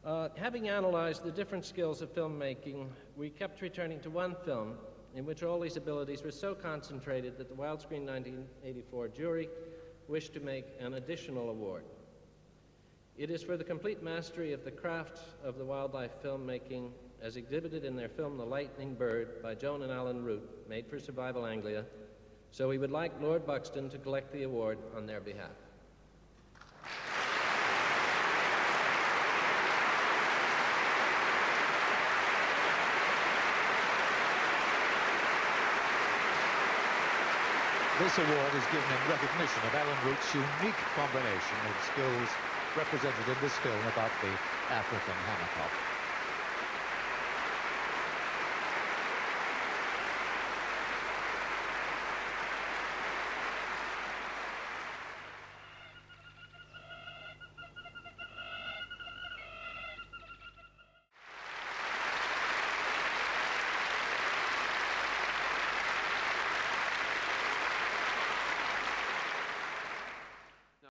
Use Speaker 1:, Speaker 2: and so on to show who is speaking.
Speaker 1: Having analyzed the different skills of filmmaking, we kept returning to one film in which all these abilities were so concentrated that the Wildscreen 1984 jury wished to make an additional award. It is for the complete mastery of the craft of the wildlife filmmaking as exhibited in their film The Lightning Bird by Joan and Alan Root, made for Survival Anglia, so we would like Lord Buxton to collect the award on their behalf.
Speaker 2: This award is given in recognition of Alan Root's unique combination of skills represented in this film about the African hammertop.